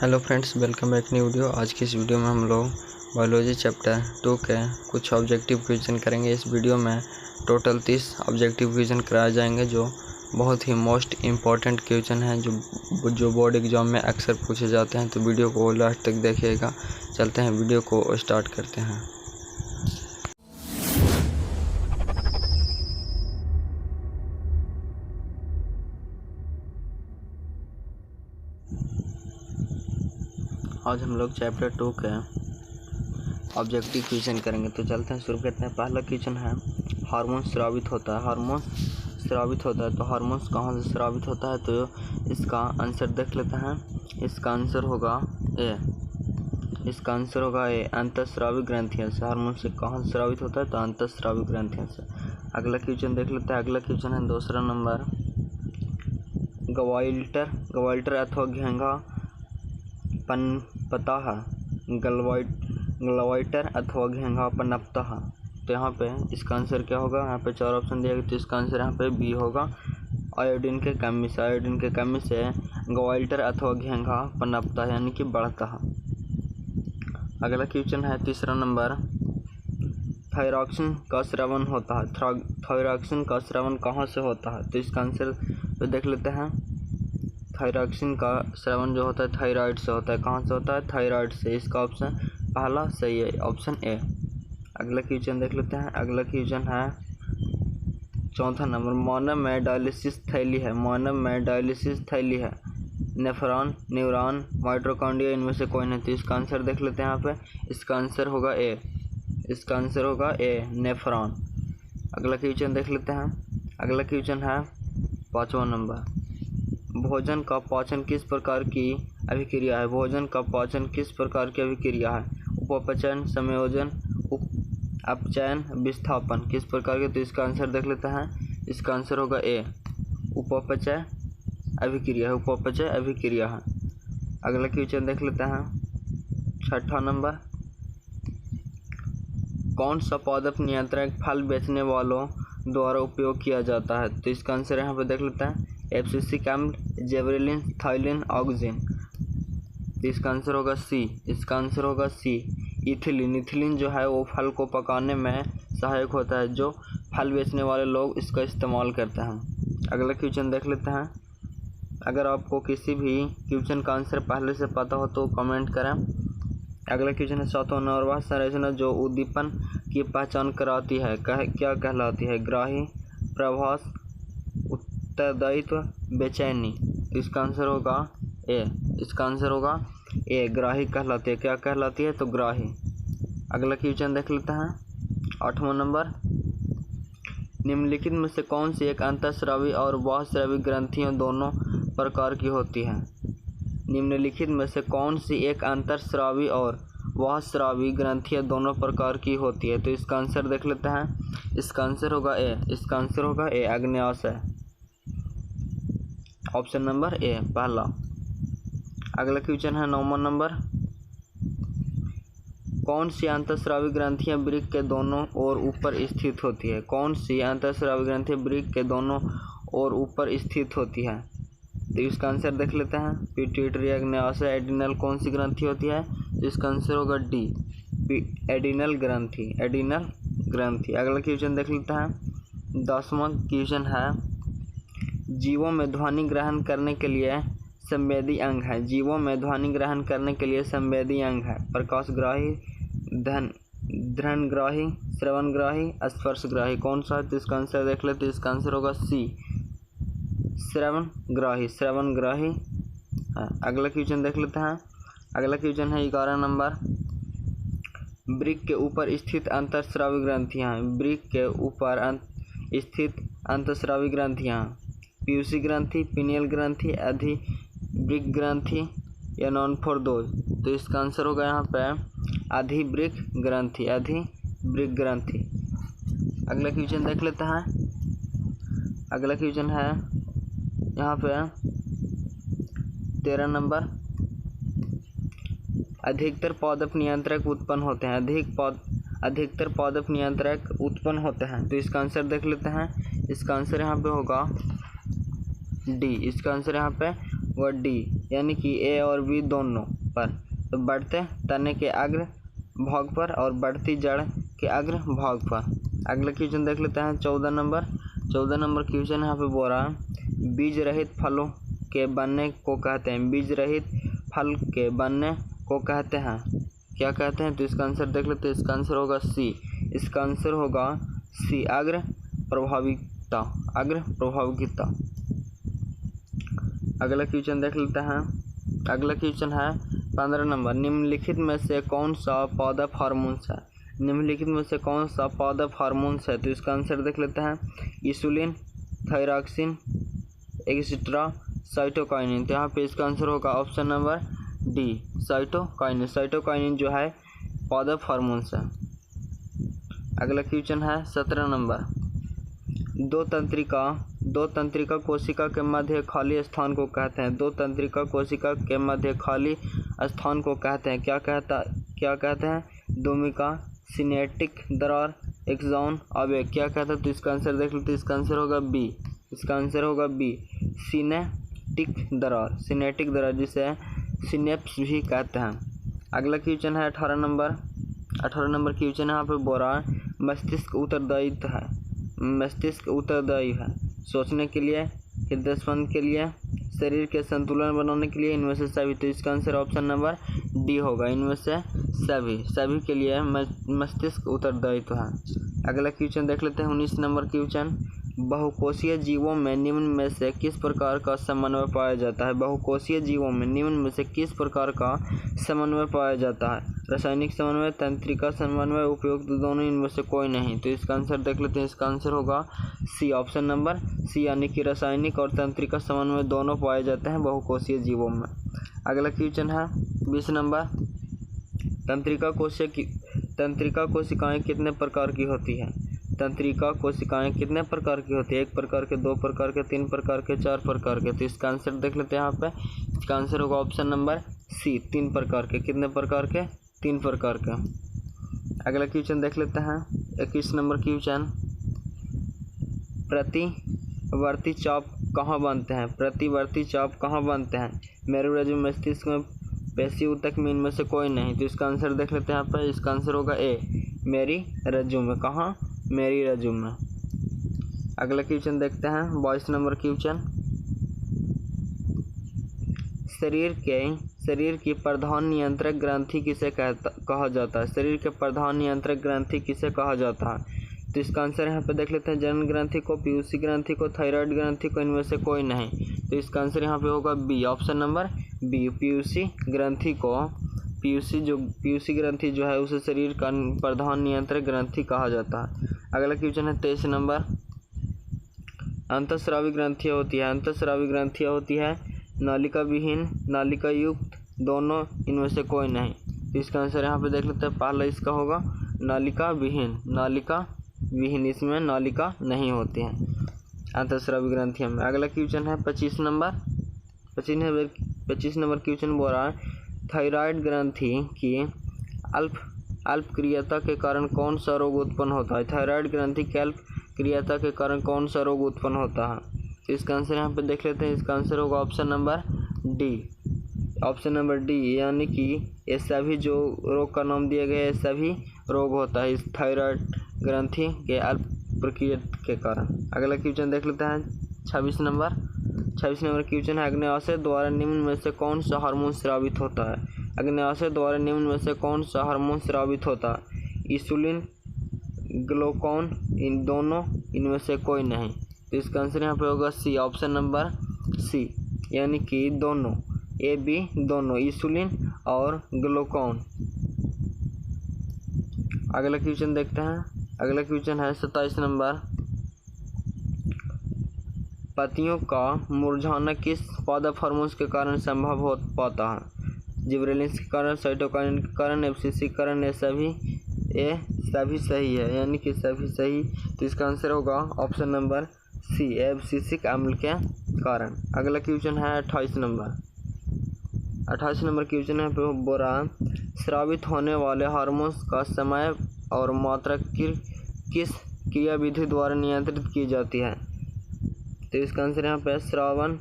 Hello friends, welcome back new video. आज की इस वीडियो में हम लोग बायोलॉजी चैप्टर 2 के कुछ ऑब्जेक्टिव क्वेश्चन करेंगे। इस वीडियो में टोटल 30 ऑब्जेक्टिव क्वेश्चन कराए जाएंगे जो बहुत ही मोस्ट इम्पॉर्टेंट क्वेश्चन हैं जो बोर्ड एग्जाम में अक्सर पूछे जाते हैं। तो वीडियो को लास्ट तक देखिएगा। चलते हैं, वीडियो को स्टार्ट करते हैं। आज हम लोग चैप्टर 2 के ऑब्जेक्टिव क्वेश्चन करेंगे। तो चलते हैं, शुरू करते हैं। पहला क्वेश्चन है, हार्मोन स्रावित होता है। हार्मोन स्रावित होता है तो हार्मोन्स कहाँ से स्रावित होता है? तो इसका आंसर देख लेते हैं। इसका आंसर होगा ए। अंतःस्रावी ग्रंथियों से। हार्मोन से कहाँ से स्रावित होता है? तो अंतःस्रावी ग्रंथियों से। अगला क्वेश्चन देख लेते हैं। अगला क्वेश्चन है दूसरा नंबर, गवाइल्टर अथवा घेंघा पनपता है। ग्लवाइटर अथवा घेंघा पनपता है। तो यहाँ पे इसका आंसर क्या होगा? यहाँ पे 4 ऑप्शन दिया गया, तो इसका आंसर यहाँ पे बी होगा, आयोडीन के कमी से। आयोडीन के कमी से ग्वाइल्टर अथवा घेंघा पनपता है, यानी कि बढ़ता है। अगला क्वेश्चन है तीसरा नंबर, थायरॉक्सिन का स्रावन होता है। थायरॉक्सिन का स्रावन कहाँ से होता है? तो इसका आंसर तो देख लेते हैं। थायरॉक्सिन का स्रावन जो होता है थायराइड से होता है। कहाँ से होता है? थायराइड से। इसका ऑप्शन पहला सही है, ऑप्शन ए। अगला क्वेश्चन देख लेते हैं। अगला क्वेश्चन है चौथा नंबर, मानव में डायलिसिस थैली है। मानव में डायलिसिस थैली है। नेफ्रॉन, न्यूरॉन, माइटोकॉन्ड्रिया, इनमें से कोई नहीं। तो इसका आंसर देख लेते हैं। यहाँ पे इसका आंसर होगा ए। इसका आंसर होगा ए, नेफ्रॉन। अगला क्वेश्चन देख लेते हैं। अगला क्वेश्चन है 5वां नंबर, भोजन का पाचन किस प्रकार की अभिक्रिया है? भोजन का पाचन किस प्रकार की अभिक्रिया है? उपपचयन, संयोजन, अपचयन, विस्थापन, किस प्रकार के? तो इसका आंसर देख लेते हैं। इसका आंसर होगा ए, उपपचय अभिक्रिया है। उपपचय अभिक्रिया है। अगला क्वेश्चन देख लेते हैं। 6वां नंबर, कौन सा पादप नियंत्रक फल बेचने वालों द्वारा उपयोग किया जाता है? तो इसका आंसर यहाँ पे देख लेते हैं। एब्सिसिक अम्ल, जेबरेलिन, थाइलिन, ऑक्सिन। तो इसका आंसर होगा सी। इसका आंसर होगा सी, इथिलीन। इथिलीन जो है वो फल को पकाने में सहायक होता है, जो फल बेचने वाले लोग इसका इस्तेमाल करते हैं। अगला क्वेश्चन देख लेते हैं। अगर आपको किसी भी क्वेश्चन का आंसर पहले से पता हो तो कमेंट करें। अगला क्वेश्चन है 7वां नंबर, वह संरचना जो उद्दीपन की पहचान कराती है क्या कहलाती है? ग्राही, प्रभास, उत्तरदायित्व, बेचैनी। इसका आंसर होगा ए। इसका आंसर होगा ए, ग्राही कहलाती है। क्या कहलाती है? तो ग्राही। अगला क्वेश्चन देख लेते हैं। 8वां नंबर, निम्नलिखित में से कौन सी एक अंतःस्रावी और बाह्यस्रावी ग्रंथियों दोनों प्रकार की होती है? निम्नलिखित में से कौन सी एक अंतःस्रावी और बाह्यस्रावी ग्रंथियां दोनों प्रकार की होती है? तो इसका आंसर देख लेते हैं। इसका आंसर होगा ए। इसका आंसर होगा ए, आग्नेयाशय। ऑप्शन नंबर ए, पहला। अगला क्वेश्चन है 9वां नंबर, कौन सी अंतःस्रावी ग्रंथियां वृक्क के दोनों ओर ऊपर स्थित होती है? कौन सी अंतःस्रावी ग्रंथियां वृक्क के दोनों ओर ऊपर स्थित होती है? तो इसका आंसर देख लेते हैं। पिट्यूटरी, अग्न्याशय, एडिनल कौन सी ग्रंथि होती है? तो इसका आंसर होगा डी, एडिनल ग्रंथि। एडिनल ग्रंथि। अगला क्वेश्चन देख लेते हैं। 10वां क्वेश्चन है, जीवों में ध्वनि ग्रहण करने के लिए संवेदी अंग है। जीवों में ध्वनि ग्रहण करने के लिए संवेदी अंग है। प्रकाशग्राही, घ्राणग्राही, श्रवणग्राही, स्पर्शग्राही। कौन सा है? तो इसका आंसर देख लेते हैं। इसका आंसर होगा सी, श्रवणग्राही। श्रवणग्राही। अगला क्वेश्चन देख लेते हैं। अगला क्वेश्चन है 11 नंबर, वृक्क के ऊपर स्थित अंतःस्रावी ग्रंथियां हैं। वृक्क के ऊपर स्थित अंतःस्रावी ग्रंथियां, पीयूसी ग्रंथि, पिनियल ग्रंथि, अधिवृक्क ग्रंथि या नॉनफोर्डोज। तो इसका आंसर होगा यहाँ पे अधिवृक्क ग्रंथि। अधिवृक्क ग्रंथि। अगला क्वेश्चन देख लेते हैं। अगला क्वेश्चन है यहाँ पे 13 नंबर, अधिकतर पादप नियंत्रक उत्पन्न होते हैं। अधिकतर पादप नियंत्रक उत्पन्न होते हैं। तो इसका आंसर देख लेते हैं। इसका आंसर यहाँ पे होगा डी। इसका आंसर यहाँ पे होगा डी, यानी कि ए और बी दोनों पर। तो बढ़ते तने के अग्र भाग पर और बढ़ती जड़ के अग्र भाग पर। अगला क्वेश्चन देख लेते हैं 14 नंबर क्वेश्चन यहाँ पे बोल रहा है बीज रहित फलों के बनने को कहते हैं। बीज रहित फल के बनने को कहते हैं, क्या कहते हैं? तो इसका आंसर देख लेते हैं। इसका आंसर होगा सी। इसका आंसर होगा सी, अग्र प्रभाविकता। अग्र प्रभाविकता। अगला क्वेश्चन देख लेते हैं। अगला क्वेश्चन है 15 नंबर, निम्नलिखित में से कौन सा पादप हार्मोन्स है? निम्नलिखित में से कौन सा पादप हार्मोन्स है? तो इसका आंसर देख लेते हैं। Insulin, thyroxine, etcetera, cytokinin. तो यहाँ पे इसका आंसर होगा option number D, cytokinin. Cytokinin जो है पादप हार्मोन्स है। अगला क्वेश्चन है 17 नंबर, दो तंत्रिका कोशिका के मध्य खाली स्थान को कहते हैं। दो तंत्रिका कोशिका के मध्य खाली स्थान को कहते हैं, क्या कहते हैं? दुमिका, सिनेटिक दरार, एक्सॉन, आवेग। क्या कहता है? तो इसका आंसर देख लेते हैं। इसका आंसर होगा बी। इसका आंसर होगा बी, सिनेटिक दरार जिसे सिनेप्स भी कहते हैं। अगला क्वेश्चन है 18 नंबर क्वेश्चन यहाँ पे बोल रहा है मस्तिष्क उत्तरदायी है सोचने के लिए, हृदय स्पंदन के लिए, शरीर के संतुलन बनाने के लिए, इनमें से सभी। तो इसका आंसर ऑप्शन नंबर डी होगा, इनमें से सभी के लिए मस्तिष्क उत्तरदायी तो है। अगला क्वेश्चन देख लेते हैं 19 नंबर क्वेश्चन, बहुकोषीय जीवों में निम्न में से किस प्रकार का समन्वय पाया जाता है? बहुकोषीय जीवों में निम्न में से किस प्रकार का समन्वय पाया जाता है? रासायनिक समन्वय, तंत्रिका समन्वय, उपयुक्त दोनों, इनमें से कोई नहीं। तो इसका आंसर देख लेते हैं। इसका आंसर होगा सी, ऑप्शन नंबर सी, यानी कि रासायनिक और तंत्रिका समन्वय दोनों पाए जाते हैं बहुकोषीय जीवों में। अगला क्वेश्चन है 20 नंबर, तंत्रिका कोशिकाएं कितने प्रकार की होती है? तंत्रिका कोशिकाएं कितने प्रकार की होती है? 1 प्रकार के, 2 प्रकार के, 3 प्रकार के, 4 प्रकार के। तो इसका आंसर देख लेते हैं यहाँ पे। इसका आंसर होगा ऑप्शन नंबर सी, 3 प्रकार के। कितने प्रकार के? 3 प्रकार के। अगला क्वेश्चन देख लेते हैं 21 नंबर क्वेश्चन, प्रतिवर्ती चाप कहाँ बनते हैं? प्रतिवर्ती चाप कहाँ बनते हैं? मेरुरज्जु, मस्तिष्क में, पेशी ऊतक में, इनमें से कोई नहीं। तो इसका आंसर देख लेते हैं यहाँ पर। इसका आंसर होगा ए, मेरी रज्जु में। कहाँ? मेरी रज्जु में। अगला क्वेश्चन देखते हैं 22 नंबर क्वेश्चन, शरीर की प्रधान नियंत्रक ग्रंथि किसे कहा जाता है? शरीर के प्रधान नियंत्रक ग्रंथि किसे कहा जाता है? तो इसका आंसर यहाँ पे देख लेते हैं। जनन ग्रंथि को, पीयूसी ग्रंथि को, थायराइड ग्रंथि को, इनमें से कोई नहीं। तो इसका आंसर यहाँ पे होगा बी, ऑप्शन नंबर बी, पीयूसी ग्रंथि को, पीयूसी ग्रंथि जो है उसे शरीर का प्रधान नियंत्रक ग्रंथि कहा जाता है। अगला क्वेश्चन है 23 नंबर, अंतःस्रावी ग्रंथियाँ होती है नालिका विहीन, नालिका युक्त, दोनों, इनमें से कोई नहीं। तो इसका आंसर यहाँ पे देख लेते हैं। पहला इसका होगा नालिका विहीन, इसमें नालिका नहीं होती है अंतःस्रावी ग्रंथियों में। अगला क्वेश्चन है 25 नंबर क्वेश्चन बोल रहा है थायराइड ग्रंथि की अल्पक्रियता के कारण कौन सा रोग उत्पन्न होता है? थायराइड ग्रंथि की अल्पक्रियता के कारण कौन सा रोग उत्पन्न होता है? तो इसका आंसर यहाँ पे देख लेते हैं। इसका आंसर होगा ऑप्शन नंबर डी, यानी कि ये सभी जो रोग का नाम दिया गया है सभी रोग होता है इस थायराइड ग्रंथि के अल्पक्रियता के कारण। अगला क्वेश्चन देख लेते हैं 26 नंबर क्वेश्चन है, अग्न्याशय द्वारा निम्न में से कौन सा हार्मोन स्रावित होता है? अग्न्याशय द्वारा निम्न में से कौन सा हार्मोन स्रावित होता है? इंसुलिन, ग्लूकागॉन, इन दोनों, इनमें से कोई नहीं। तो इसका आंसर यहाँ पे होगा सी, ऑप्शन नंबर सी, यानी कि दोनों, ए बी दोनों, इंसुलिन और ग्लूकागॉन। अगला क्वेश्चन देखते हैं। अगला क्वेश्चन है 27 नंबर, पत्तियों का मुरझाना किस पादप हार्मोन के कारण संभव हो पाता है? जिबरेलिन्स के कारण, साइटोकाइनिन के कारण, एफसीसी के कारण, ये सभी सही है, यानी कि सभी सही। तो इसका आंसर होगा ऑप्शन नंबर सी, एब्सिसिक अम्ल के कारण। अगला क्वेश्चन है 28 नंबर क्वेश्चन है बोरा, स्रावित होने वाले हार्मोन्स का समय और मात्रा किस क्रियाविधि द्वारा नियंत्रित की जाती है? तो इसका आंसर यहाँ पे स्रावन,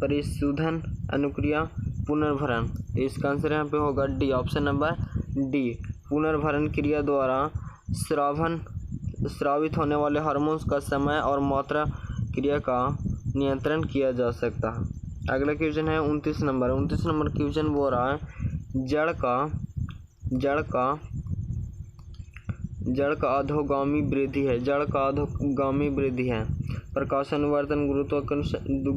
परिशोधन, अनुक्रिया पुनर्भरण। तो इसका आंसर यहाँ पे होगा डी, ऑप्शन नंबर डी। पुनर्भरण क्रिया द्वारा स्रावित होने वाले हार्मोन्स का समय और मात्रा क्रिया का नियंत्रण किया जा सकता है। अगला क्वेश्चन है 29 नंबर। 29 नंबर क्वेश्चन बोल रहा है जड़ का अधोगामी वृद्धि है। जड़ का अधोगामी वृद्धि है। प्रकाश अनुवर्तन,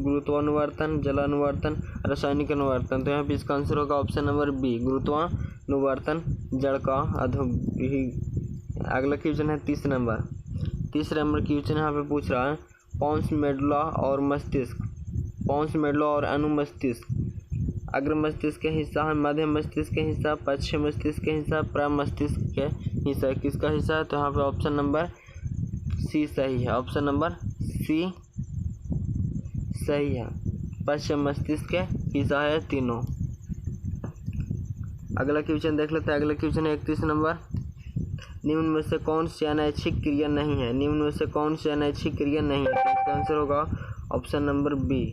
गुरुत्वानुवर्तन, जलानुवर्तन, रासायनिक अनुवर्तन। तो यहाँ पे इसका आंसर होगा ऑप्शन नंबर बी, गुरुत्वानुवर्तन जड़ का अगला क्वेश्चन है 30 नंबर। 30 नंबर क्वेश्चन यहाँ पे पूछ रहा है पॉन्स मेडुला और मस्तिष्क। पॉन्स मेडुला और अनुमस्तिष्क अग्र मस्तिष्क के हिस्सा है, मध्य मस्तिष्क के हिस्सा, पश्चिम मस्तिष्क के हिस्सा, प्रमस्तिष्क के हिस्सा। किसका हिस्सा है? तो यहाँ पे ऑप्शन नंबर सी सही है। ऑप्शन नंबर सी सही है। पश्चिम मस्तिष्क के हिस्सा है तीनों। अगला क्वेश्चन देख लेते हैं। अगला क्वेश्चन है 31 नंबर। निम्न में से कौन सी अनैच्छिक क्रिया नहीं है? निम्न में से कौन सी अनैच्छिक क्रिया नहीं है? तो इसका आंसर होगा ऑप्शन नंबर बी,